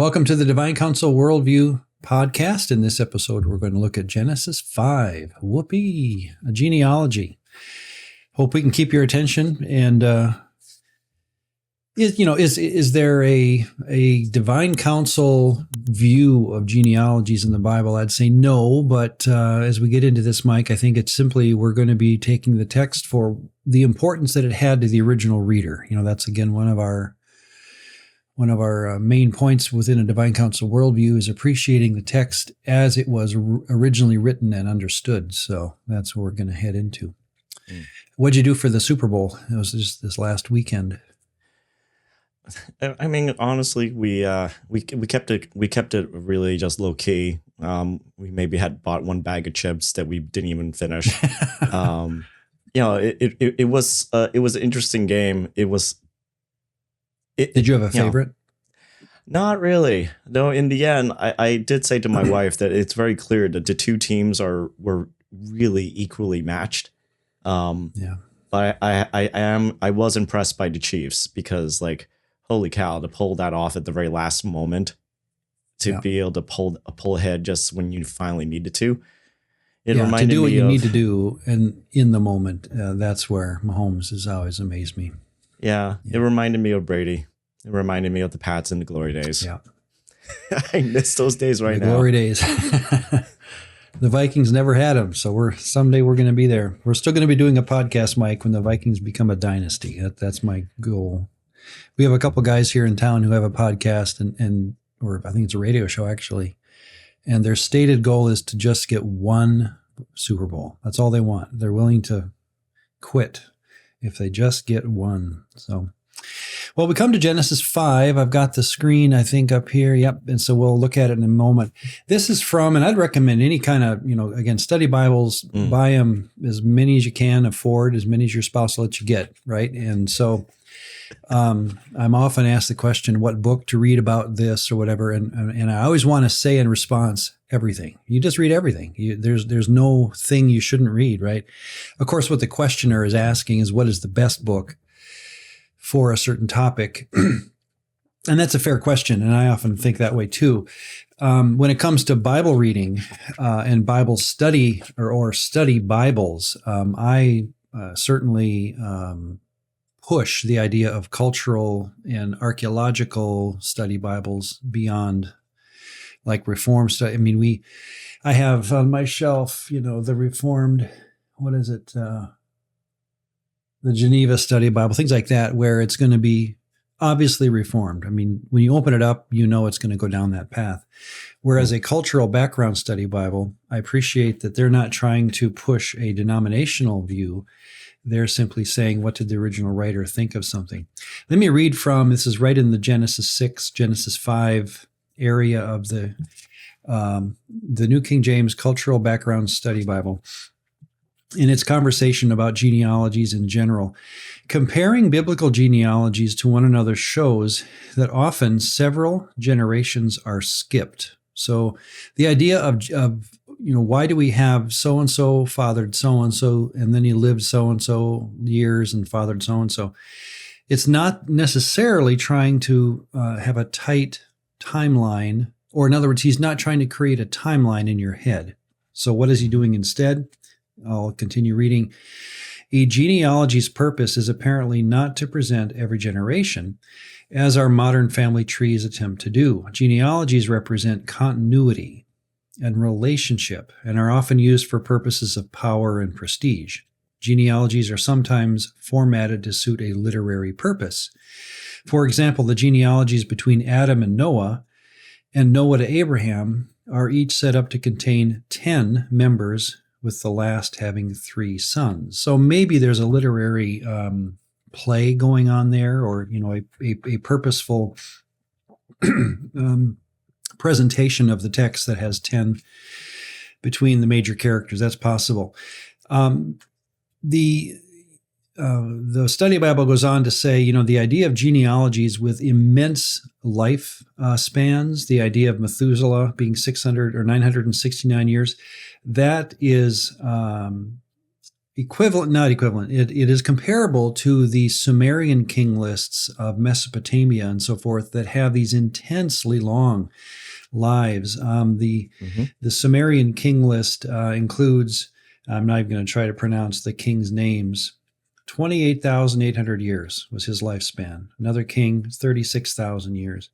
Welcome to the Divine Council Worldview podcast. In this episode, we're going to look at Genesis 5. Whoopee, a genealogy. Hope we can keep your attention. And is there a divine council view of genealogies in the Bible? I'd say no, but as we get into this, Mike, I think it's simply we're going to be taking the text for the importance that it had to the original reader. That's again one of our main points within a divine council worldview is appreciating the text as it was originally written and understood. So that's what we're going to head into. What'd you do for the Super Bowl? It was just this last weekend. I mean, honestly, we kept it really just low key. We maybe had bought one bag of chips that we didn't even finish. It was an interesting game. Did you have a favorite? Not really. No, in the end, I did say to my wife that it's very clear that the two teams were really equally matched. But I was impressed by the Chiefs because, like, holy cow, to pull that off at the very last moment, to be able to pull ahead just when you finally needed to. It reminded to do what me you of, need to do, and in the moment, that's where Mahomes has always amazed me. Yeah, it reminded me of Brady. It reminded me of the Pats in the glory days. Yeah. I miss those days now. Glory days. The Vikings never had them, so someday we're going to be there. We're still going to be doing a podcast, Mike, when the Vikings become a dynasty. That's my goal. We have a couple guys here in town who have a podcast, or I think it's a radio show, actually. And their stated goal is to just get one Super Bowl. That's all they want. They're willing to quit if they just get one. So, well, we come to Genesis 5. I've got the screen, I think, up here. Yep. And so we'll look at it in a moment. This is from, and I'd recommend any kind of, again, study Bibles, buy them as many as you can afford, as many as your spouse will let you get, right? And so I'm often asked the question, what book to read about this or whatever. And I always want to say in response, everything. You just read everything. There's no thing you shouldn't read, right? Of course, what the questioner is asking is what is the best book for a certain topic? And that's a fair question. And I often think that way too. When it comes to Bible reading and Bible study or study Bibles, I certainly push the idea of cultural and archaeological study Bibles beyond like Reformed study. I mean, I have on my shelf, the Reformed, what is it? The Geneva Study Bible, things like that, where it's going to be obviously Reformed. I mean, when you open it up, it's going to go down that path. Whereas a cultural background study Bible, I appreciate that they're not trying to push a denominational view. They're simply saying, what did the original writer think of something? Let me read from, this is right in the Genesis 6, Genesis 5 area of the New King James Cultural Background Study Bible. In its conversation about genealogies in general, comparing biblical genealogies to one another shows that often several generations are skipped. So the idea of why do we have so-and-so fathered so-and-so, and then he lived so-and-so years and fathered so-and-so? It's not necessarily trying to have a tight timeline, or in other words, he's not trying to create a timeline in your head. So what is he doing instead? I'll continue reading. A genealogy's purpose is apparently not to present every generation, as our modern family trees attempt to do. Genealogies represent continuity and relationship and are often used for purposes of power and prestige. Genealogies are sometimes formatted to suit a literary purpose. For example, the genealogies between Adam and Noah to Abraham are each set up to contain 10 members, with the last having 3 sons. So maybe there's a literary play going on there, or a purposeful presentation of the text that has 10 between the major characters. That's possible. The study Bible goes on to say, the idea of genealogies with immense life spans, the idea of Methuselah being 600 or 969 years, that is not equivalent. It is comparable to the Sumerian king lists of Mesopotamia and so forth that have these intensely long lives. The Sumerian king list includes, I'm not even going to try to pronounce the king's names, 28,800 years was his lifespan. Another king, 36,000 years.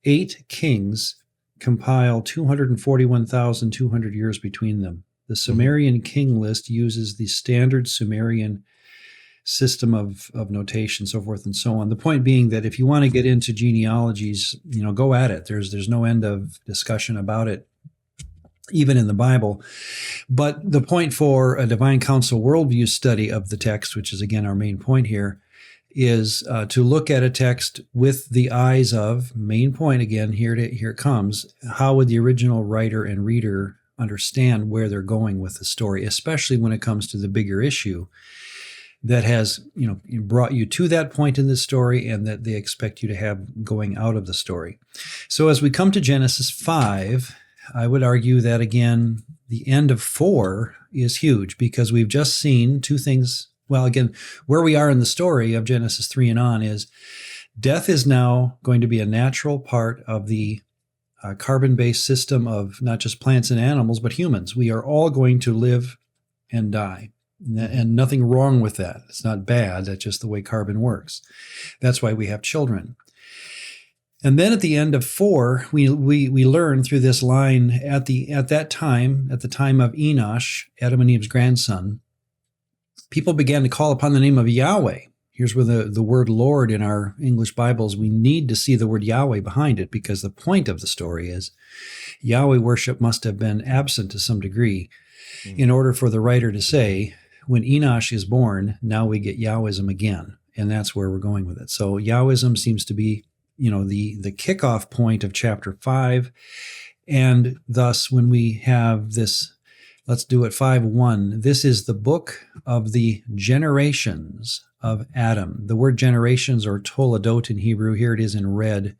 8 kings compile 241,200 years between them. The Sumerian king list uses the standard Sumerian system of notation, so forth and so on. The point being that if you want to get into genealogies, go at it. There's no end of discussion about it, even in the Bible. But the point for a divine council worldview study of the text, which is again our main point here, is to look at a text with the eyes of, main point again, here it comes, how would the original writer and reader understand where they're going with the story, especially when it comes to the bigger issue that has, brought you to that point in the story and that they expect you to have going out of the story. So as we come to Genesis 5, I would argue that, again, the end of 4 is huge because we've just seen two things. Well, again, where we are in the story of Genesis 3 and on is death is now going to be a natural part of the carbon-based system of not just plants and animals, but humans. We are all going to live and die. And nothing wrong with that. It's not bad. That's just the way carbon works. That's why we have children. And then at the end of 4, we learn through this line at the time of Enosh, Adam and Eve's grandson, people began to call upon the name of Yahweh. Here's where the word Lord in our English Bibles, we need to see the word Yahweh behind it because the point of the story is Yahweh worship must have been absent to some degree in order for the writer to say, when Enosh is born, now we get Yahwism again. And that's where we're going with it. So Yahwism seems to be, the kickoff point of chapter 5. And thus, when we have this, let's do it 5:1. This is the book of the generations of Adam. The word generations, or toledot in Hebrew, here it is in red.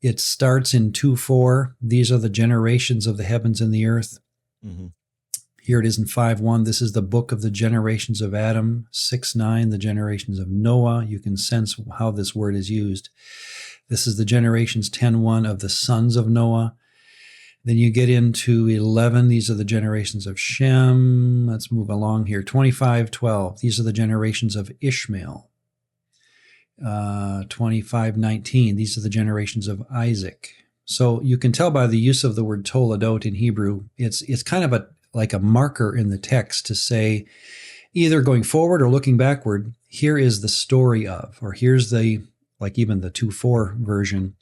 It starts in 2:4. These are the generations of the heavens and the earth. Mm-hmm. Here it is in 5:1. This is the book of the generations of Adam. 6:9, the generations of Noah. You can sense how this word is used. This is the generations 10:1 of the sons of Noah. Then you get into 11. These are the generations of Shem. Let's move along here. 25:12. These are the generations of Ishmael. 25:19. These are the generations of Isaac. So you can tell by the use of the word toledot in Hebrew, it's kind of like a marker in the text to say, either going forward or looking backward, here is the story of, or here's the, like even the 2:4 version.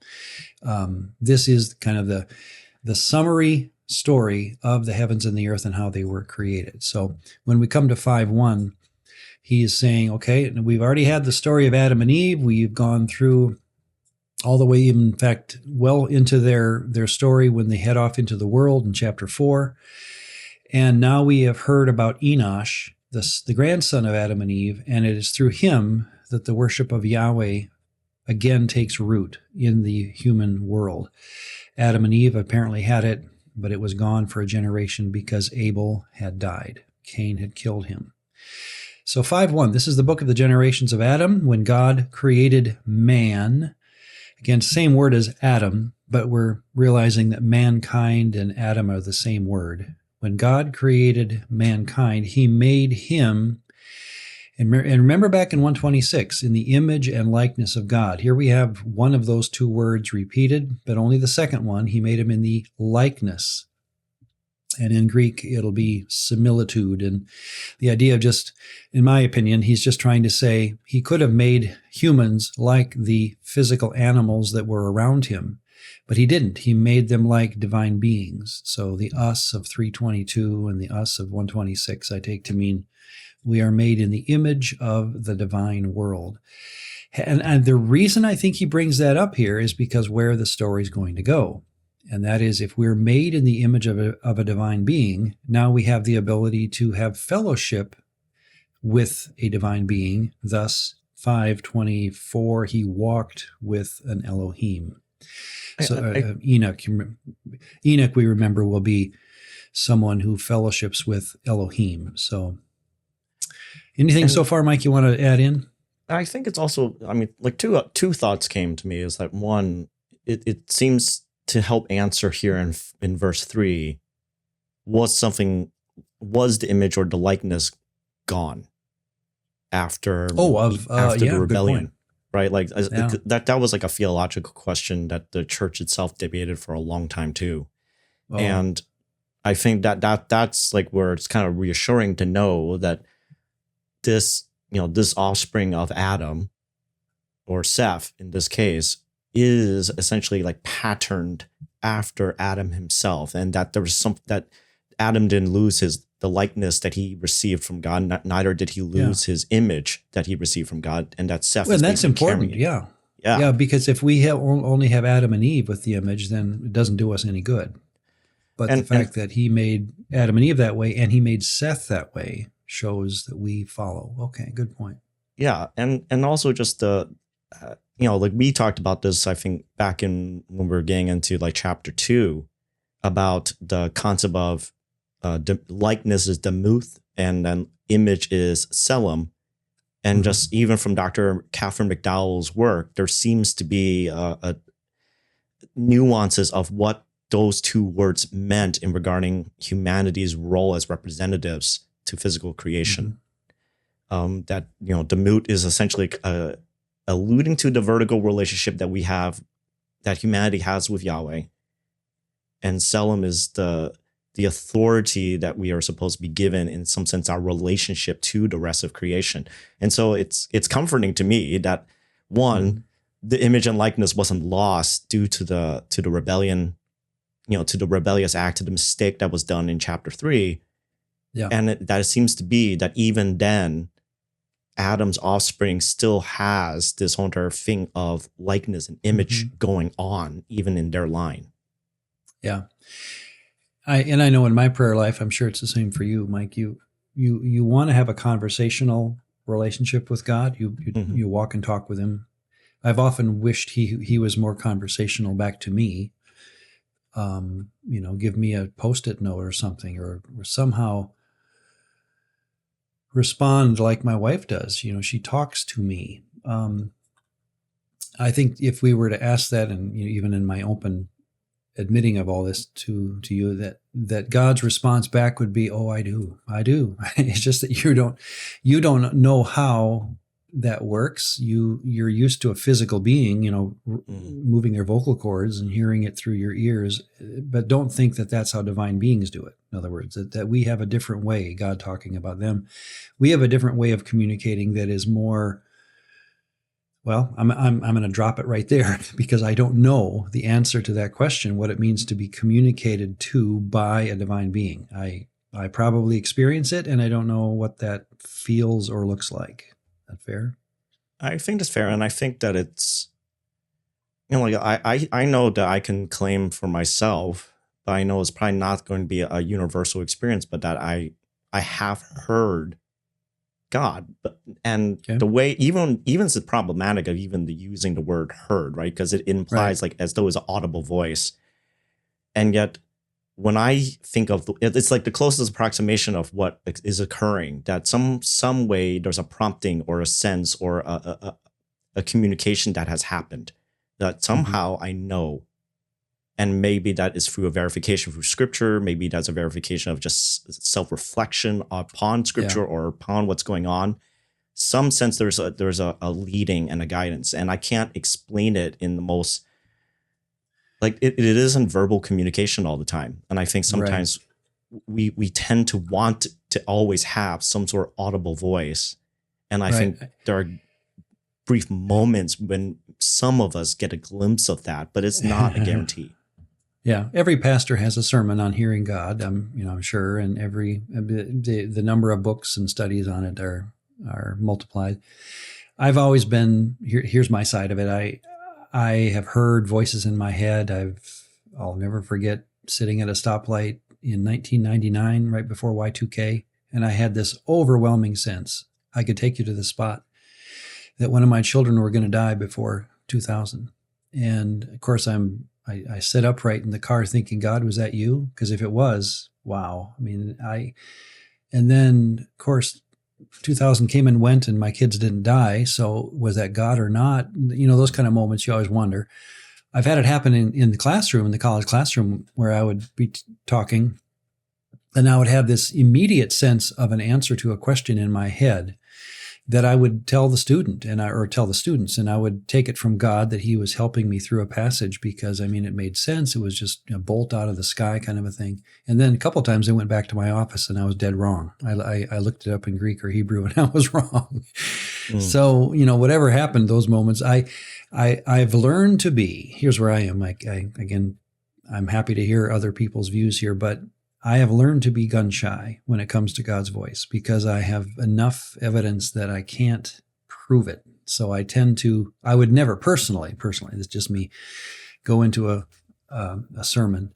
This is kind of the summary story of the heavens and the earth and how they were created. So when we come to 5:1, he is saying, okay, we've already had the story of Adam and Eve. We've gone through all the way, in fact, well into their story when they head off into the world in chapter 4. And now we have heard about Enosh, the grandson of Adam and Eve, and it is through him that the worship of Yahweh again takes root in the human world. Adam and Eve apparently had it, but it was gone for a generation because Abel had died. Cain had killed him. So 5:1, this is the book of the generations of Adam, when God created man. Again, same word as Adam, but we're realizing that mankind and Adam are the same word. When God created mankind, he made him, and remember back in 126, in the image and likeness of God. Here we have one of those two words repeated, but only the second one. He made him in the likeness. And in Greek, it'll be similitude. And the idea of just, in my opinion, he's just trying to say he could have made humans like the physical animals that were around him. But he didn't. He made them like divine beings. So the us of 322 and the us of 126 I take to mean we are made in the image of the divine world. And the reason I think he brings that up here is because where the story is going to go. And that is, if we're made in the image of a divine being, now we have the ability to have fellowship with a divine being. Thus, 5:24, he walked with an elohim. So Enoch, we remember, will be someone who fellowships with Elohim. So Anything so far, Mike, you want to add in? I think it's also, I mean, like two thoughts came to me. Is that one, it seems to help answer here in verse 3, was the image or the likeness gone after the rebellion? Right? Like that was like a theological question that the church itself debated for a long time too. Oh. And I think that's like where it's kind of reassuring to know that this offspring of Adam, or Seth in this case, is essentially like patterned after Adam himself, and that there was that Adam didn't lose the likeness that he received from God, neither did he lose his image that he received from God, and that Seth. Well, that's important. Yeah, because if we only have Adam and Eve with the image, then it doesn't do us any good. But the fact that he made Adam and Eve that way, and he made Seth that way, shows that we follow. Okay, good point. Yeah, and also just the, like we talked about this, I think, back in when we were getting into like chapter 2, about the concept of likeness is demuth, and then image is selim. And just even from Dr. Catherine McDowell's work, there seems to be nuances of what those two words meant in regarding humanity's role as representatives to physical creation. That, demut is essentially alluding to the vertical relationship that humanity has with Yahweh. And selim is the authority that we are supposed to be given, in some sense, our relationship to the rest of creation. And so it's comforting to me that, one, the image and likeness wasn't lost due to the rebellion, to the rebellious act, to the mistake that was done in chapter 3. Yeah. And that it seems to be that even then, Adam's offspring still has this whole entire thing of likeness and image going on, even in their line. Yeah. I know in my prayer life, I'm sure it's the same for you, Mike. You want to have a conversational relationship with God. You walk and talk with him. I've often wished he was more conversational back to me. Give me a Post-it note or something, or somehow respond like my wife does. She talks to me. I think if we were to ask that, and even in my open admitting of all this to you, that God's response back would be, "Oh, I do." It's just that you don't know how that works. You're used to a physical being, moving their vocal cords and hearing it through your ears, but don't think that that's how divine beings do it. In other words, that we have a different way, God talking about them. We have a different way of communicating that is more, well, I'm going to drop it right there, because I don't know the answer to that question, what it means to be communicated to by a divine being. I probably experience it, and I don't know what that feels or looks like. Is that fair? I think that's fair, and I think that it's, I know that I can claim for myself, but I know it's probably not going to be a universal experience, but that I have heard God, the way even it's problematic of even using the word heard, right? Because it implies like as though it's an audible voice, and yet when I think of it's like the closest approximation of what is occurring, that some way there's a prompting or a sense or a communication that has happened that somehow I know. And maybe that is through a verification through scripture. Maybe that's a verification of just self-reflection upon scripture or upon what's going on. Some sense there's a leading and a guidance. And I can't explain it in the most, like it isn't verbal communication all the time. And I think sometimes we tend to want to always have some sort of audible voice. And I think there are brief moments when some of us get a glimpse of that, but it's not a guarantee. Yeah, every pastor has a sermon on hearing God. I'm sure, and the number of books and studies on it are multiplied. I've always been here's my side of it. I have heard voices in my head. I'll never forget sitting at a stoplight in 1999, right before Y2K, and I had this overwhelming sense. I could take you to the spot that one of my children were going to die before 2000, and of course I sat upright in the car thinking, God, was that you? Because if it was, wow. And then, of course, 2000 came and went and my kids didn't die. So was that God or not? Those kind of moments you always wonder. I've had it happen in the classroom, in the college classroom, where I would be talking and I would have this immediate sense of an answer to a question in my head that I would tell the student or tell the students, and I would take it from God that he was helping me through a passage because, it made sense. It was just a bolt out of the sky kind of a thing. And then a couple of times I went back to my office and I was dead wrong. I looked it up in Greek or Hebrew and I was wrong. So, whatever happened, those moments, I've learned to be, here's where I am. I'm happy to hear other people's views here, but I have learned to be gun shy when it comes to God's voice because I have enough evidence that I can't prove it. So I would never personally, this is just me, go into a sermon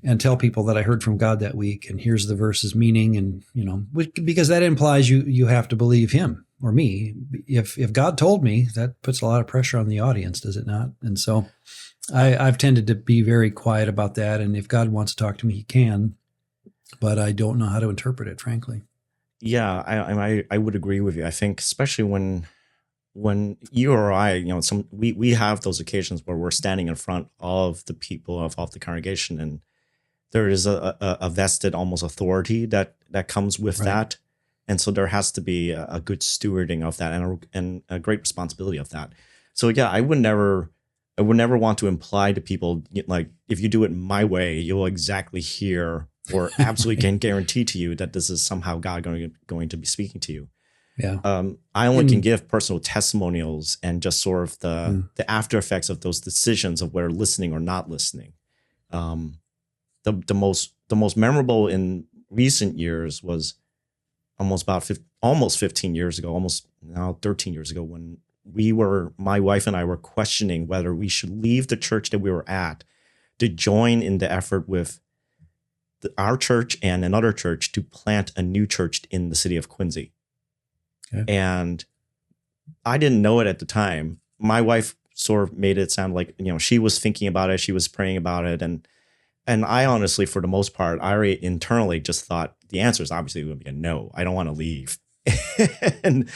and tell people that I heard from God that week and here's the verse's meaning. And, because that implies you have to believe him or me. If God told me, that puts a lot of pressure on the audience, does it not? And so I've tended to be very quiet about that. And if God wants to talk to me, he can, but I don't know how to interpret it, frankly. Yeah, I would agree with you. I think especially when you or I, we have those occasions where we're standing in front of the people of the congregation, and there is a vested almost authority that comes with that. And so there has to be a good stewarding of that and a great responsibility of that. So yeah, I would never want to imply to people, like, if you do it my way, you'll exactly hear or absolutely can guarantee to you that this is somehow God going to be speaking to you. Yeah. I only can give personal testimonials and just sort of the after effects of those decisions of whether listening or not listening. The most memorable in recent years was almost 15 years ago, almost now 13 years ago, when my wife and I were questioning whether we should leave the church that we were at to join in the effort with our church and another church to plant a new church in the city of Quincy. Okay. And I didn't know it at the time. My wife sort of made it sound like, she was thinking about it. She was praying about it. And I honestly, for the most part, I internally just thought the answer is obviously going to be a no. I don't want to leave. And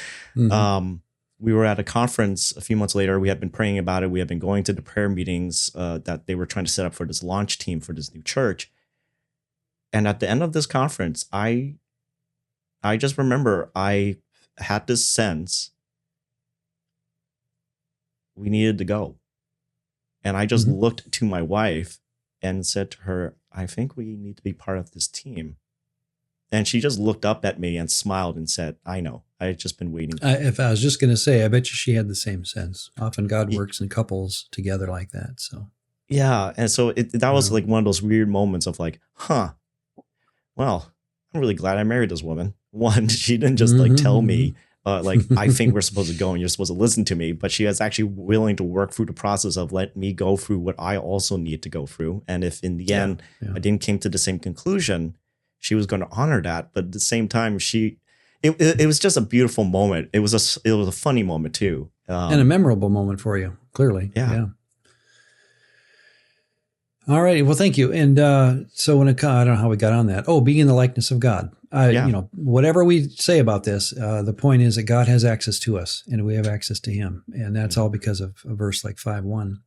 we were at a conference a few months later. We had been praying about it. We had been going to the prayer meetings that they were trying to set up for this launch team for this new church. And at the end of this conference, I just remember I had this sense we needed to go. And I just looked to my wife and said to her, I think we need to be part of this team. And she just looked up at me and smiled and said, I know. I had just been waiting. If I was just going to say, I bet you she had the same sense. Often God works in couples together like that. So yeah. And so that was like one of those weird moments of like, well, I'm really glad I married this woman. One, she didn't just like tell me, I think we're supposed to go and you're supposed to listen to me, but she was actually willing to work through the process of letting me go through what I also need to go through. And if in the end I didn't came to the same conclusion, she was going to honor that. But at the same time, it was just a beautiful moment. It was a funny moment too. And a memorable moment for you, clearly. Yeah. All righty. Well, thank you. And so I don't know how we got on that. Oh, being in the likeness of God. Whatever we say about this, the point is that God has access to us and we have access to him. And that's all because of a verse like 5:1.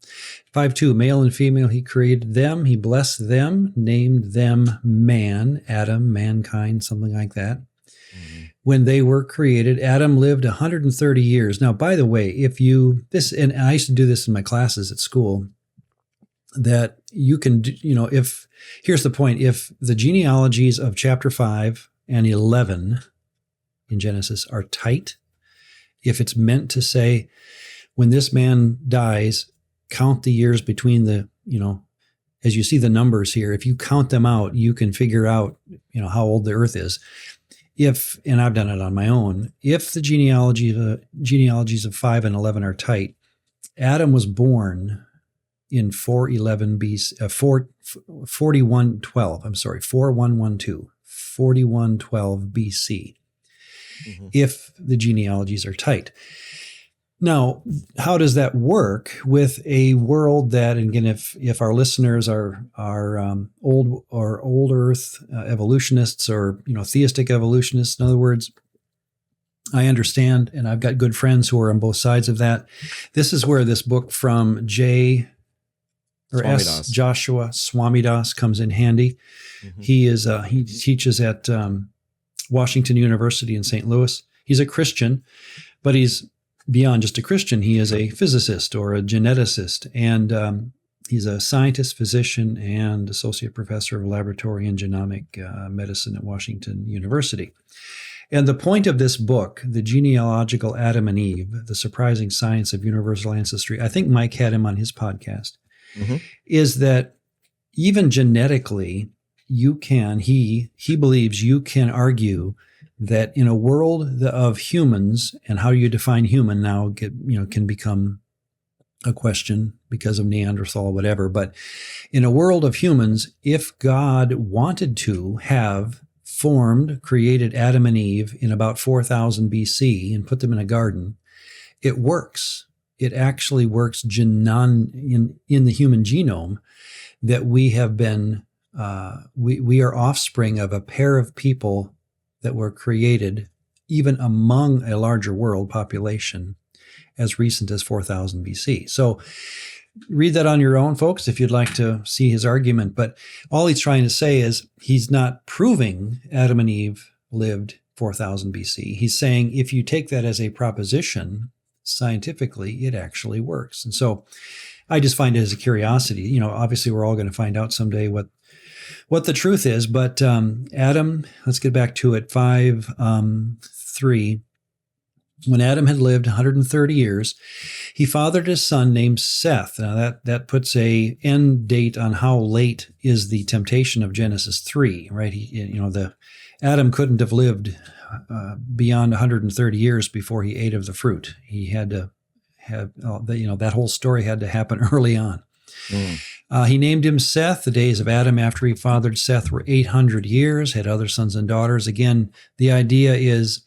5:2, male and female, he created them. He blessed them, named them man, Adam, mankind, something like that. When they were created, Adam lived 130 years. Now, by the way, and I used to do this in my classes at school, that you can, here's the point. If the genealogies of chapter 5 and 11 in Genesis are tight, if it's meant to say, when this man dies, count the years between as you see the numbers here, if you count them out, you can figure out, how old the earth is. And I've done it on my own, if the genealogies of 5 and 11 are tight, Adam was born in 411 BC, 4112. I'm sorry, 4112, 4112 BC. If the genealogies are tight. Now, how does that work with a world that, and again, if our listeners are old Earth evolutionists or theistic evolutionists, in other words, I understand, and I've got good friends who are on both sides of that. This is where this book from Joshua Swamidass comes in handy. Mm-hmm. He teaches at Washington University in St. Louis. He's a Christian, but he's beyond just a Christian. He is a physicist or a geneticist, and he's a scientist, physician, and associate professor of laboratory and genomic medicine at Washington University. And the point of this book, The Genealogical Adam and Eve, The Surprising Science of Universal Ancestry, I think Mike had him on his podcast, mm-hmm. is that even genetically, he believes you can argue that in a world of humans, and how you define human now can become a question because of Neanderthal, whatever. But in a world of humans, if God wanted to have created Adam and Eve in about 4000 BC and put them in a garden, it works. It actually works in the human genome that we have been, we are offspring of a pair of people that were created even among a larger world population as recent as 4000 BC. So read that on your own, folks, if you'd like to see his argument. But all he's trying to say is he's not proving Adam and Eve lived 4000 BC. He's saying if you take that as a proposition, scientifically, it actually works. And so I just find it as a curiosity. Obviously, we're all going to find out someday what the truth is. But Adam, let's get back to it, 5:3. When Adam had lived 130 years, he fathered a son named Seth. Now that puts a end date on how late is the temptation of Genesis 3, right? Adam couldn't have lived beyond 130 years before he ate of the fruit. He had to have, that whole story had to happen early on. He named him Seth. The days of Adam after he fathered Seth were 800 years, had other sons and daughters. Again, the idea is,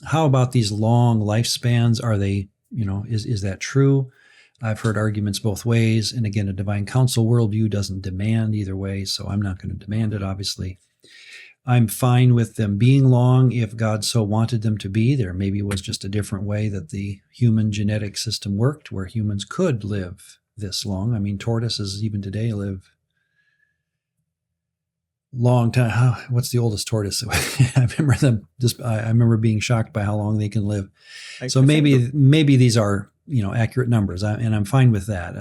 how about these long lifespans? Are they, is that true? I've heard arguments both ways. And again, a divine council worldview doesn't demand either way, so I'm not going to demand it, obviously. I'm fine with them being long if God so wanted them to be. There maybe was just a different way that the human genetic system worked where humans could live this long. I mean, tortoises even today live long time. What's the oldest tortoise? I remember them. I remember being shocked by how long they can live. Maybe these are accurate numbers, and I'm fine with that.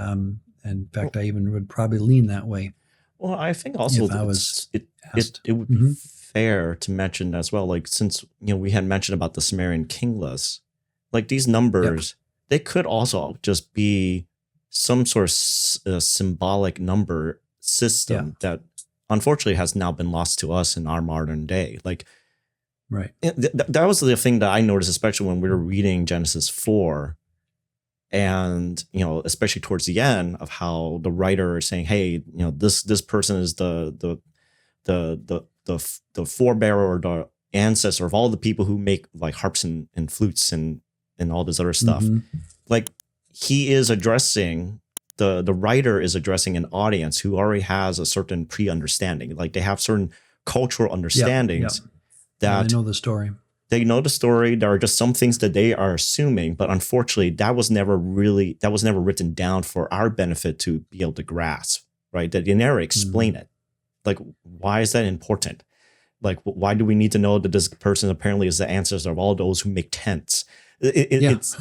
In fact, I even would probably lean that way. Well, I think also it would be fair to mention as well. Like since we had mentioned about the Sumerian king list, like these numbers, they could also just be some sort of symbolic number system that unfortunately has now been lost to us in our modern day. Like, right. That was the thing that I noticed, especially when we were reading Genesis 4 and, especially towards the end of how the writer is saying, hey, this person is the forebearer or the ancestor of all the people who make like harps and flutes and all this other stuff. Mm-hmm. Like he is addressing the writer is addressing an audience who already has a certain pre-understanding. Like they have certain cultural understandings that they know the story. They know the story. There are just some things that they are assuming, but unfortunately that was never written down for our benefit to be able to grasp, right? That they never explain it. Like, why is that important? Like, why do we need to know that this person apparently is the ancestor of all those who make tents? It's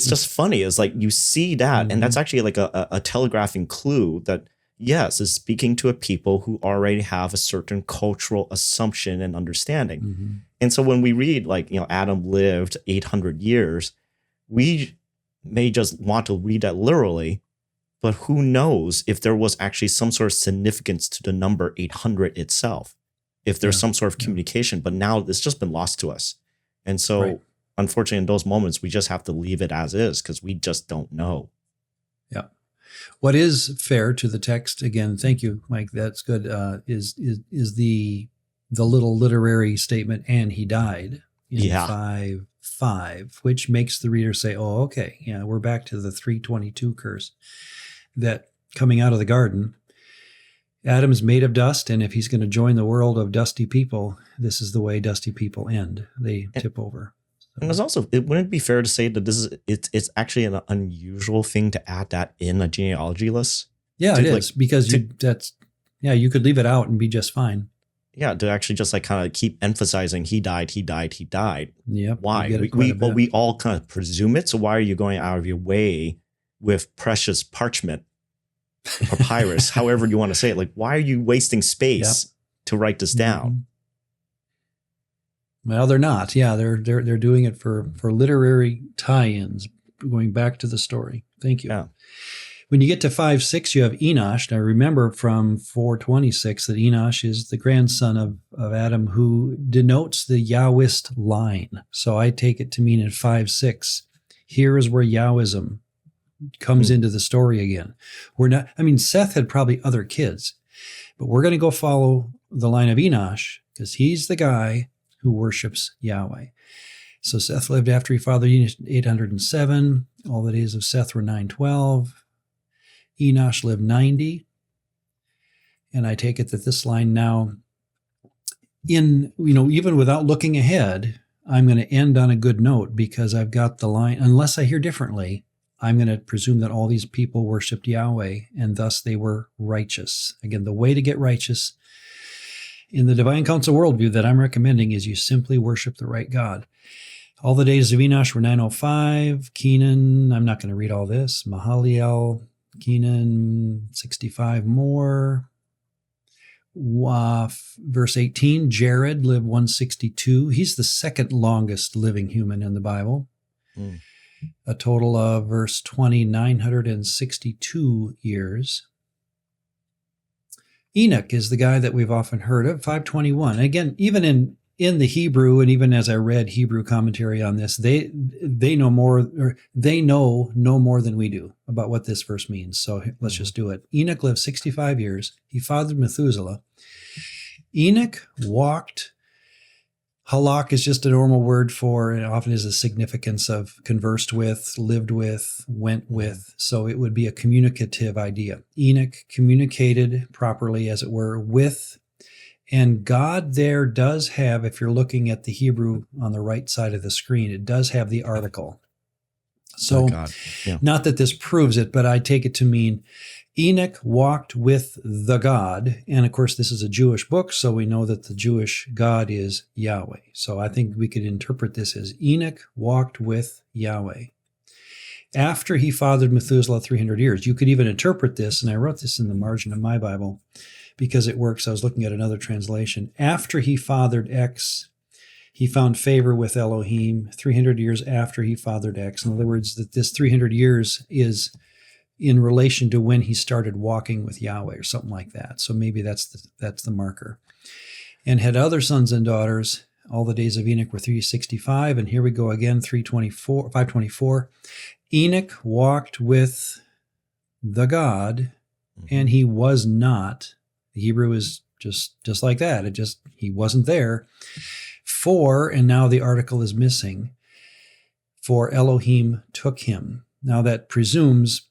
just funny. It's like you see that, and that's actually like a telegraphing clue that yes, is speaking to a people who already have a certain cultural assumption and understanding. Mm-hmm. And so when we read like Adam lived 800 years, we may just want to read that literally, but who knows if there was actually some sort of significance to the number 800 itself, if there's some sort of communication. But now it's just been lost to us, and so. Unfortunately, in those moments, we just have to leave it as is because we just don't know. Yeah. What is fair to the text, again, thank you, Mike, that's good, is the little literary statement, and he died in 5:5, which makes the reader say, oh, okay, we're back to the 322 curse that coming out of the garden, Adam's made of dust, and if he's going to join the world of dusty people, this is the way dusty people end. They tip over. And it's also, wouldn't it be fair to say that it's actually an unusual thing to add that in a genealogy list? Yeah, it is, because you could leave it out and be just fine. Yeah, to actually just like kind of keep emphasizing he died. Yeah. Why? We all kind of presume it. So why are you going out of your way with precious parchment, papyrus, however you want to say it? Like, why are you wasting space to write this down? Well, they're not. Yeah, they're doing it for literary tie-ins, going back to the story. Thank you. Yeah. When you get to 5:6, you have Enosh. Now remember from 4:26 that Enosh is the grandson of Adam, who denotes the Yahwist line. So I take it to mean in 5:6, here is where Yahwism comes into the story again. Seth had probably other kids, but we're going to go follow the line of Enosh because he's the guy who worships Yahweh. So Seth lived after he fathered Enosh 807. All the days of Seth were 912. Enosh lived 90. And I take it that this line now, even without looking ahead, I'm going to end on a good note because I've got the line, unless I hear differently, I'm going to presume that all these people worshiped Yahweh and thus they were righteous. Again, the way to get righteous in the Divine Council worldview that I'm recommending is you simply worship the right God. All the days of Enosh were 905. Kenan, I'm not going to read all this. Mahaliel, Kenan, 65 more. Verse 18, Jared lived 162. He's the second longest living human in the Bible. A total of, verse 20, 962 years. Enoch is the guy that we've often heard of, 521. Again, even in the Hebrew, and even as I read Hebrew commentary on this, they know more, or they know no more than we do about what this verse means. So let's just do it. Enoch lived 65 years. He fathered Methuselah. Enoch walked. Halak is just a normal word for, and often is a significance of conversed with, lived with, went with. So it would be a communicative idea. Enoch communicated properly, as it were, with. And God there does have, if you're looking at the Hebrew on the right side of the screen, it does have the article. So not that this proves it, but I take it to mean Enoch walked with the God. And of course, this is a Jewish book, so we know that the Jewish God is Yahweh. So I think we could interpret this as Enoch walked with Yahweh. After he fathered Methuselah 300 years, you could even interpret this, and I wrote this in the margin of my Bible, because it works. I was looking at another translation. After he fathered X, he found favor with Elohim 300 years after he fathered X. In other words, that this 300 years is in relation to when he started walking with Yahweh or something like that. So maybe that's the marker. And had other sons and daughters. All the days of Enoch were 365. And here we go again, 524. Enoch walked with the God, and he was not. The Hebrew is just like that. He wasn't there. For, and now the article is missing, for Elohim took him. Now that presumes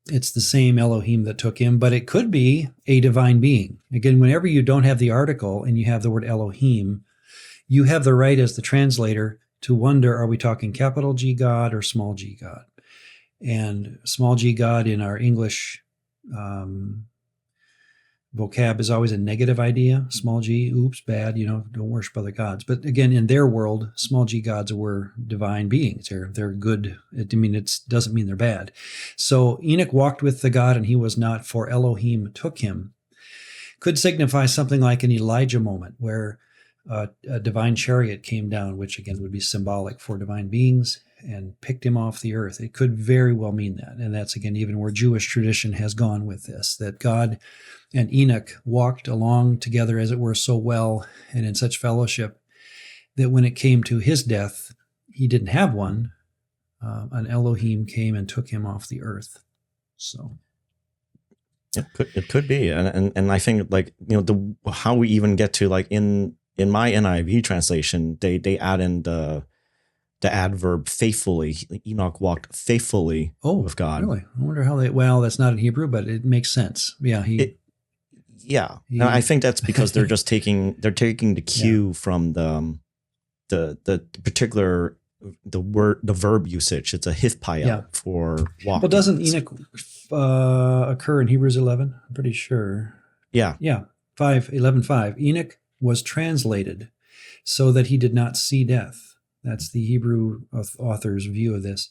it's the same Elohim that took him, but it could be a divine being. Again, whenever you don't have the article and you have the word Elohim, you have the right as the translator to wonder, are we talking capital G God or small g God? And small g God in our English vocab is always a negative idea. Small g, oops, bad, don't worship other gods. But again, in their world, small g gods were divine beings. They're good. It doesn't mean they're bad. So Enoch walked with the God, and he was not, for Elohim took him. Could signify something like an Elijah moment where a divine chariot came down, which again would be symbolic for divine beings, and picked him off the earth. It could very well mean that. And that's, again, even where Jewish tradition has gone with this, that God and Enoch walked along together, as it were, so well and in such fellowship that when it came to his death, he didn't have one. An Elohim came and took him off the earth. So it could be. And I think, like, how we even get to, like, in my NIV translation, they add in the adverb faithfully. Enoch walked faithfully with God. Really? I wonder how that's not in Hebrew, but it makes sense. Yeah. And I think that's because they're just taking the cue from the particular the verb usage. It's a hithpael for walking. Well, doesn't Enoch occur in Hebrews 11? I'm pretty sure. Yeah. 11:5. Enoch was translated so that he did not see death. That's the Hebrew author's view of this.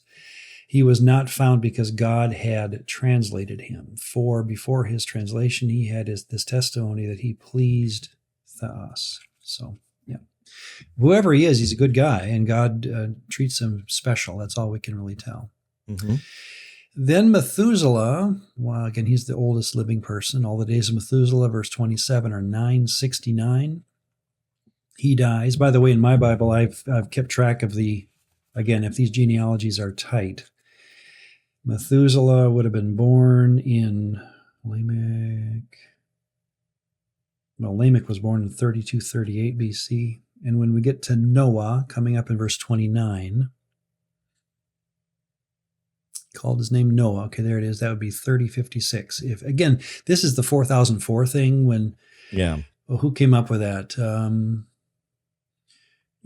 He was not found because God had translated him. For before his translation, he had this testimony that he pleased us. So, yeah. Whoever he is, he's a good guy, and God treats him special. That's all we can really tell. Mm-hmm. Then Methuselah, well, again, he's the oldest living person. All the days of Methuselah, verse 27, are 969. He dies. By the way, in my Bible, I've kept track of again, if these genealogies are tight. Methuselah would have been born in Lamech. Well, Lamech was born in 3238 BC. And when we get to Noah, coming up in verse 29, called his name Noah. Okay, there it is. That would be 3056. If again, this is the 4004 thing when, well, who came up with that?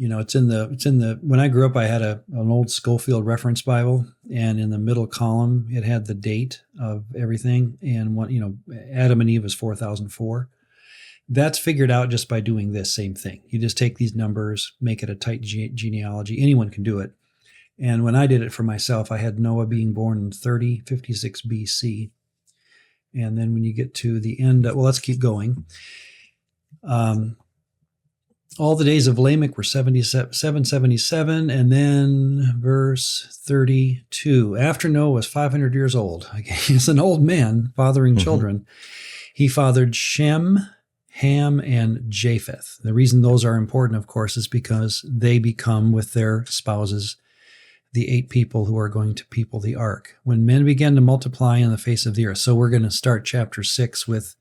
It's in the, when I grew up, I had an old Schofield reference Bible, and in the middle column, it had the date of everything. And Adam and Eve was 4004. That's figured out just by doing this same thing. You just take these numbers, make it a tight genealogy. Anyone can do it. And when I did it for myself, I had Noah being born in 3056 BC. And then when you get to the end, let's keep going. All the days of Lamech were 777, and then verse 32. After Noah was 500 years old, he's an old man fathering children. He fathered Shem, Ham, and Japheth. The reason those are important, of course, is because they become, with their spouses, the 8 people who are going to people the ark. When men began to multiply on the face of the earth. So we're going to start chapter 6 with,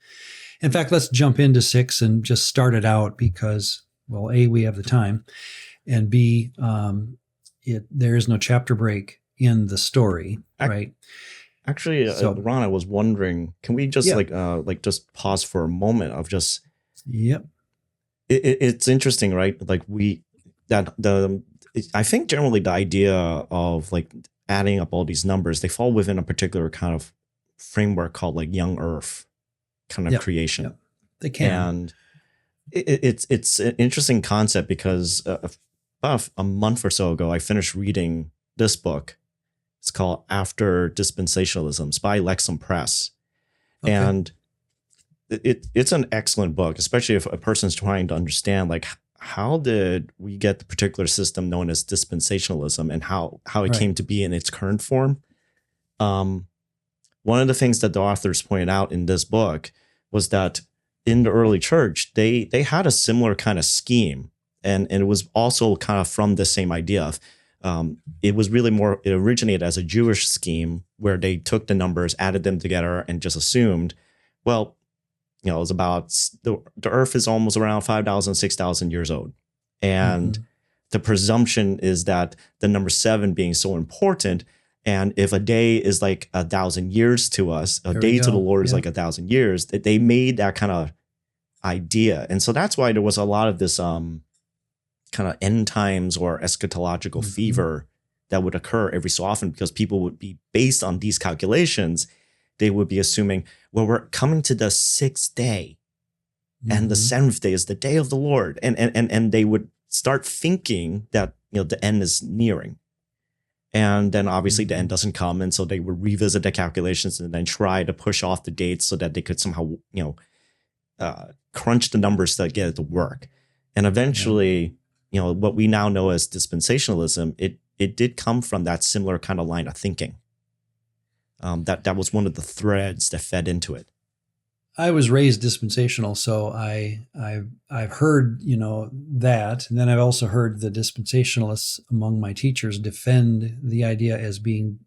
in fact, let's jump into 6 and just start it out because, well, A, we have the time, and B, there is no chapter break in the story, right? Actually, Ron, I was wondering, can we just just pause for a moment of just, it's interesting, right? I think generally the idea of adding up all these numbers, they fall within a particular kind of framework called young earth kind of creation. Yep. They can. And it's an interesting concept because about a month or so ago, I finished reading this book. It's called After Dispensationalism. It's by Lexham Press. Okay. And it's an excellent book, especially if a person's trying to understand how did we get the particular system known as dispensationalism and how it came to be in its current form. One of the things that the authors pointed out in this book was that in the early church, they had a similar kind of scheme. And it was also kind of from the same idea of, it was really it originated as a Jewish scheme where they took the numbers, added them together, and just assumed, well, it was about the earth is almost around 5,000, 6,000 years old. And the presumption is that the number 7 being so important. And if a day is 1,000 years to us, a day to the Lord is 1,000 years, that they made that kind of idea. And so that's why there was a lot of this kind of end times or eschatological fever that would occur every so often, because people would be, based on these calculations, they would be assuming, well, we're coming to the 6th day and the 7th day is the day of the Lord. And they would start thinking that, the end is nearing. And then obviously the end doesn't come. And so they would revisit the calculations and then try to push off the dates so that they could somehow, crunch the numbers to get it to work. And eventually, what we now know as dispensationalism, it did come from that similar kind of line of thinking. That was one of the threads that fed into it. I was raised dispensational, so I've heard that, and then I've also heard the dispensationalists among my teachers defend the idea as being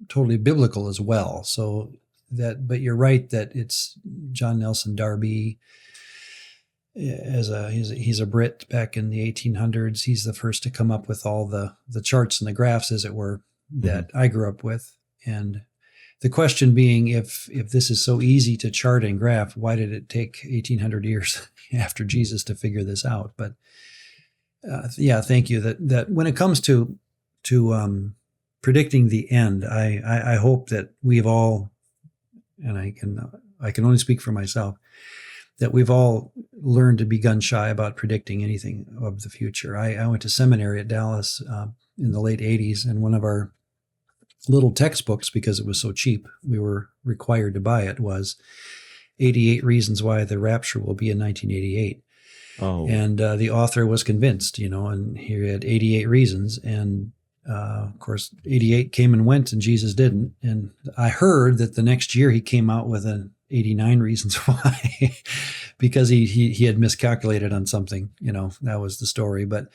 totally biblical as well. So but you're right that it's John Nelson Darby. He's a Brit back in the 1800s. He's the first to come up with all the charts and the graphs, as it were, that I grew up with. And the question being, if this is so easy to chart and graph, why did it take 1800 years after Jesus to figure this out? But Yeah, thank you. That when it comes to predicting the end, I hope that we've all, and I can only speak for myself, that we've all learned to be gun shy about predicting anything of the future. I went to seminary at Dallas in the late 80s, and one of our little textbooks, because it was so cheap, we were required to buy it, was 88 Reasons Why the Rapture Will Be in 1988. Oh. And the author was convinced, and he had 88 reasons. And of course, 88 came and went and Jesus didn't. And I heard that the next year he came out with an 89 Reasons Why because he had miscalculated on something. That was the story. But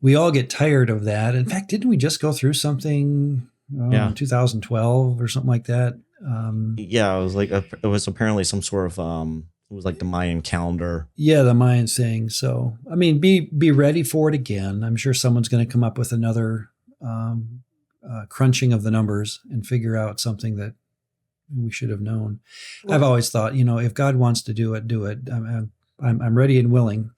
we all get tired of that. In fact, didn't we just go through something in 2012 or something like that? Yeah, it was like it was apparently some sort of it was like the Mayan calendar. Yeah, the Mayan thing. So I mean, be ready for it again. I'm sure someone's going to come up with another crunching of the numbers and figure out something that we should have known. Well, I've always thought, if God wants to do it, do it. I'm ready and willing.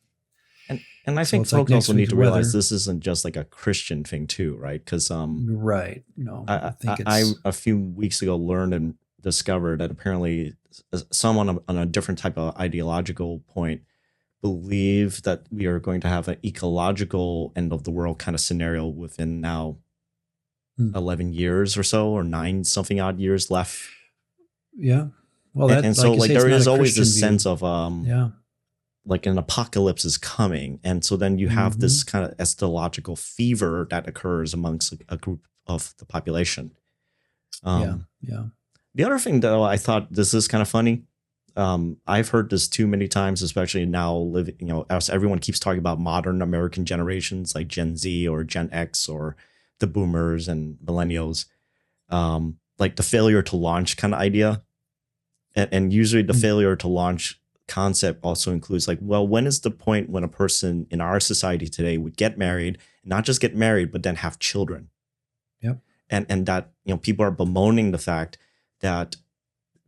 And I think folks also need to realize this isn't just like a Christian thing too, right? Because right, no, I think I a few weeks ago learned and discovered that apparently someone on a different type of ideological point believe that we are going to have an ecological end of the world kind of scenario within now 11 years or so, or 9 something odd years left. Yeah, well, and so like there is always this sense of like an apocalypse is coming. And so then you have this kind of eschatological fever that occurs amongst a group of the population. Yeah. The other thing though, I thought this is kind of funny. I've heard this too many times, especially now living, as everyone keeps talking about modern American generations like Gen Z or Gen X or the boomers and millennials, like the failure to launch kind of idea. And usually the failure to launch concept also includes like, well, when is the point when a person in our society today would get married, not just get married, but then have children? Yep. And that, people are bemoaning the fact that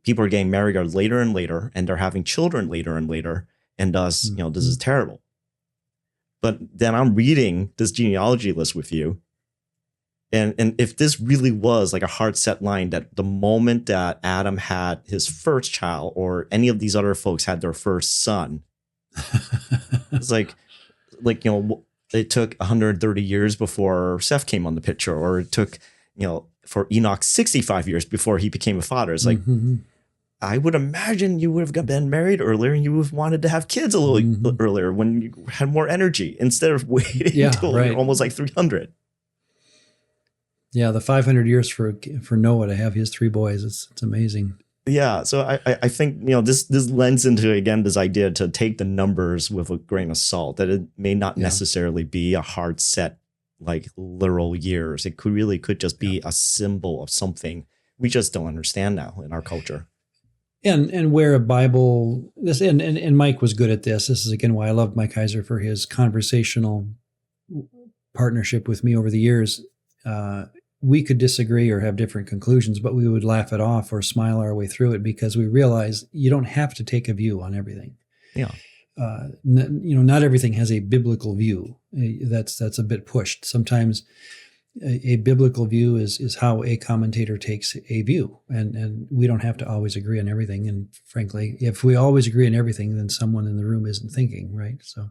people are getting married later and later, and they're having children later and later. And thus, this is terrible. But then I'm reading this genealogy list with you. And if this really was like a hard set line that the moment that Adam had his first child or any of these other folks had their first son, it's like, it took 130 years before Seth came on the picture, or it took, for Enoch 65 years before he became a father. It's like, I would imagine you would have been married earlier and you would have wanted to have kids a little earlier when you had more energy instead of waiting until you're almost like 300. Yeah, the 500 years for Noah to have his 3 boys, it's amazing. Yeah, so I think this lends into again this idea to take the numbers with a grain of salt, that it may not necessarily be a hard set like literal years. It could just be a symbol of something we just don't understand now in our culture. And where a Bible, this and Mike was good at this. This is again why I loved Mike Heiser for his conversational partnership with me over the years. We could disagree or have different conclusions, but we would laugh it off or smile our way through it because we realize you don't have to take a view on everything. Yeah. Not everything has a biblical view. That's a bit pushed. Sometimes a biblical view is how a commentator takes a view, and we don't have to always agree on everything. And frankly, if we always agree on everything, then someone in the room isn't thinking, right? So,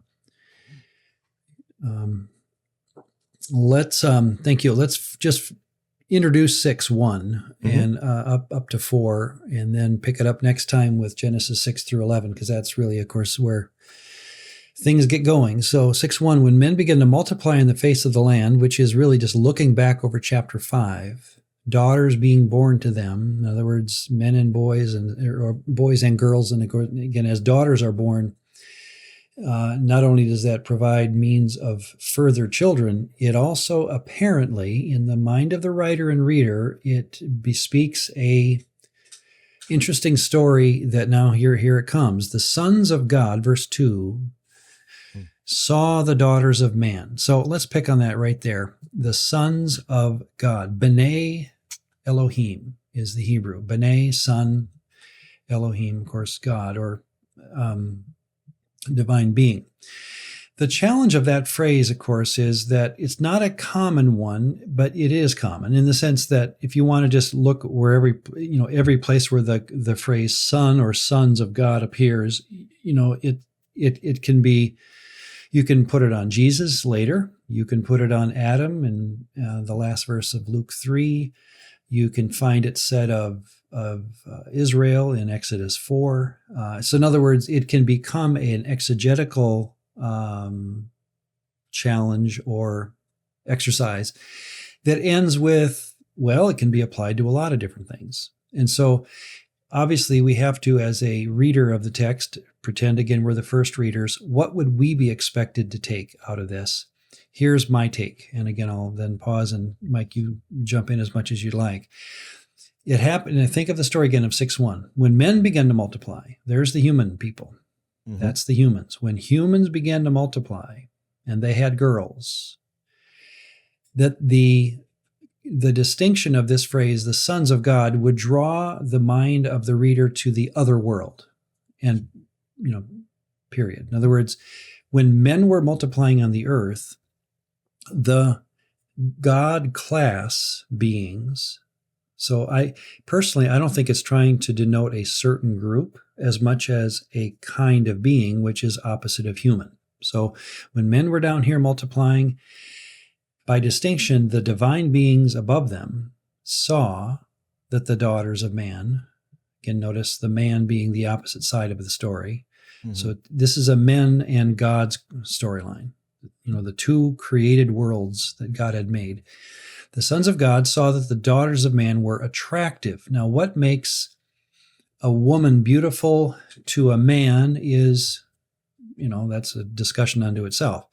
let's thank you. Let's just introduce 6:1 and up to 4, and then pick it up next time with Genesis 6 through 11, because that's really, of course, where things get going. So 6:1, when men begin to multiply in the face of the land, which is really just looking back over chapter 5, daughters being born to them. In other words, men and boys, or boys and girls, and again, as daughters are born, not only does that provide means of further children, it also apparently, in the mind of the writer and reader, it bespeaks a interesting story that now here it comes. The sons of God, verse 2, saw the daughters of man. So let's pick on that right there. The sons of God. Bene, Elohim is the Hebrew. Bene, son, Elohim, of course, God, or divine being. The challenge of that phrase, of course, is that it's not a common one, but it is common in the sense that if you want to just look where every place where the phrase son or sons of God appears, it can be, you can put it on Jesus later. You can put it on Adam in the last verse of Luke 3. You can find it said of Israel in Exodus 4. So in other words, it can become an exegetical challenge or exercise that ends with, well, it can be applied to a lot of different things. And so obviously we have to, as a reader of the text, pretend again we're the first readers. What would we be expected to take out of this? Here's my take. And again, I'll then pause and Mike, you jump in as much as you'd like. It happened, and think of the story again of 6:1. When men began to multiply, there's the human people. Mm-hmm. That's the humans. When humans began to multiply and they had girls, that the distinction of this phrase, the sons of God, would draw the mind of the reader to the other world. And, period. In other words, when men were multiplying on the earth, the God class beings, so I don't think it's trying to denote a certain group as much as a kind of being, which is opposite of human. So when men were down here multiplying, by distinction, the divine beings above them saw that the daughters of man, again, notice the man being the opposite side of the story. Mm-hmm. So this is a men and God's storyline, the two created worlds that God had made. The sons of God saw that the daughters of man were attractive. Now, what makes a woman beautiful to a man is, that's a discussion unto itself.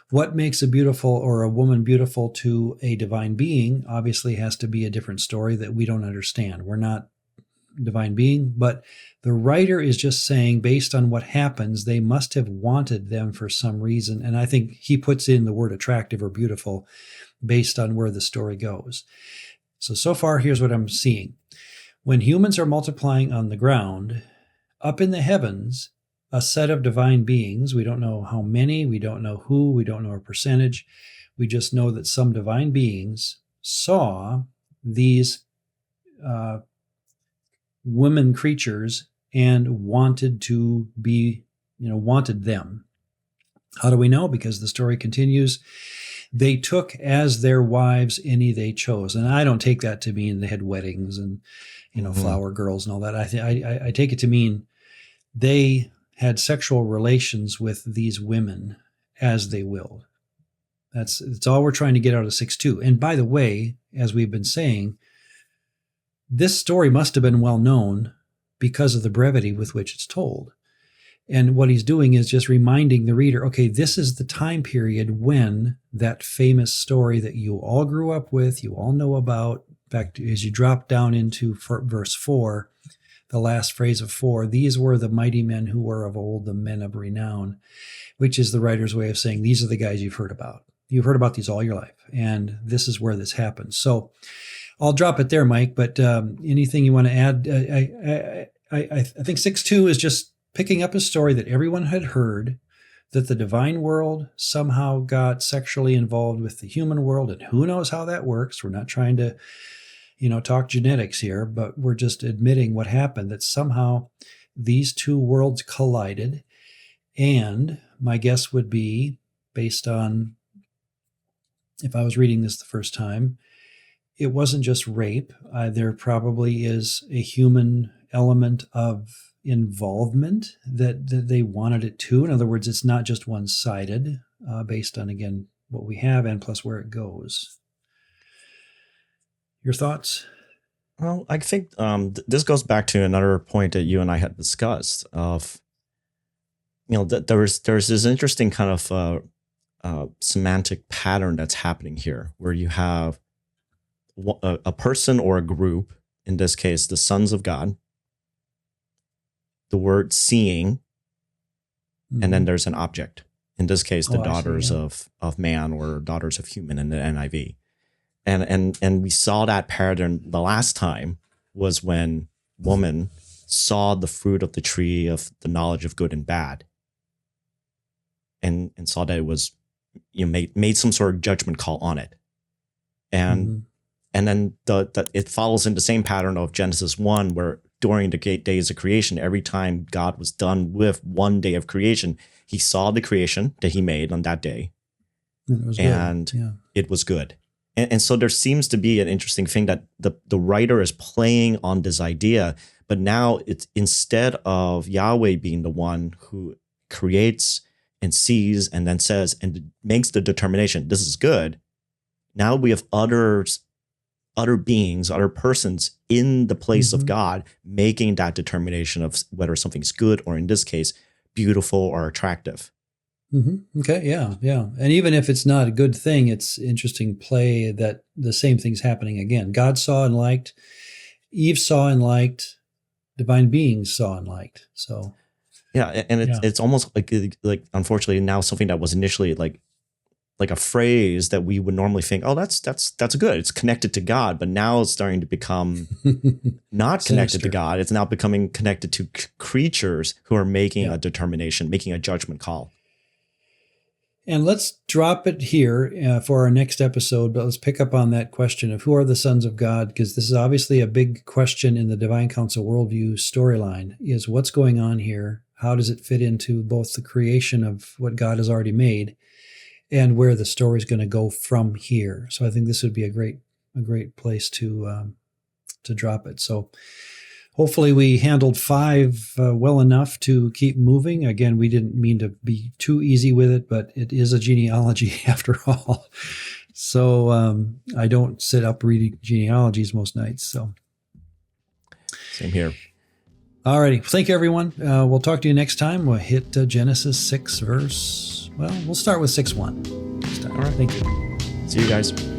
What makes a woman beautiful to a divine being obviously has to be a different story that we don't understand. We're not divine being, but the writer is just saying, based on what happens, they must have wanted them for some reason. And I think he puts in the word attractive or beautiful based on where the story goes. So far, here's what I'm seeing. When humans are multiplying on the ground, up in the heavens, a set of divine beings, we don't know how many, we don't know who, we don't know a percentage, we just know that some divine beings saw these women creatures and wanted to be, wanted them. How do we know? Because the story continues. They took as their wives any they chose. And I don't take that to mean they had weddings and, flower girls and all that. I take it to mean they had sexual relations with these women as they willed. That's all we're trying to get out of 6:2. And by the way, as we've been saying, this story must have been well known because of the brevity with which it's told. And what he's doing is just reminding the reader, okay, this is the time period when that famous story that you all grew up with, you all know about. In fact, as you drop down into verse 4, the last phrase of 4, these were the mighty men who were of old, the men of renown, which is the writer's way of saying these are the guys you've heard about. You've heard about these all your life, and this is where this happens. So I'll drop it there, Mike, but anything you want to add? I think 6:2 is just picking up a story that everyone had heard, that the divine world somehow got sexually involved with the human world, and who knows how that works. We're not trying to, talk genetics here, but we're just admitting what happened, that somehow these two worlds collided. And my guess would be, based on, if I was reading this the first time, it wasn't just rape. There probably is a human element of involvement that they wanted it to. In other words, it's not just one-sided, based on, again, what we have and plus where it goes. Your thoughts? Well, I think this goes back to another point that you and I had discussed of, that there's this interesting kind of semantic pattern that's happening here, where you have a person or a group, in this case, the sons of God, the word seeing, and then there's an object. In this case, the daughters of man, or daughters of human in the NIV. And we saw that pattern the last time was when woman saw the fruit of the tree of the knowledge of good and bad. and saw that it was, made some sort of judgment call on it. And and then it follows in the same pattern of Genesis 1, where during the 8 days of creation, every time God was done with one day of creation, he saw the creation that he made on that day. It was good. And so there seems to be an interesting thing that the writer is playing on this idea, but now it's instead of Yahweh being the one who creates and sees and then says and makes the determination, this is good. Now we have other beings, other persons in the place of God making that determination of whether something's good or, in this case, beautiful or attractive. Okay, yeah. And even if it's not a good thing, it's interesting play that the same thing's happening again. God saw and liked, Eve saw and liked, divine beings saw and liked. So yeah, and it's almost like unfortunately now something that was initially like a phrase that we would normally think, oh, that's good. It's connected to God, but now it's starting to become not connected to God. It's now becoming connected to creatures who are making a determination, making a judgment call. And let's drop it here for our next episode, but let's pick up on that question of who are the sons of God, because this is obviously a big question in the Divine Council Worldview storyline, is what's going on here? How does it fit into both the creation of what God has already made and where the story is going to go from here? So I think this would be a great place to drop it. So hopefully we handled 5 well enough to keep moving. Again, we didn't mean to be too easy with it, but it is a genealogy after all. So I don't sit up reading genealogies most nights. So same here. All righty. Thank you, everyone. We'll talk to you next time. We'll hit Genesis 6 verse. Well, we'll start with 6:1. All right. Thank you. See you guys.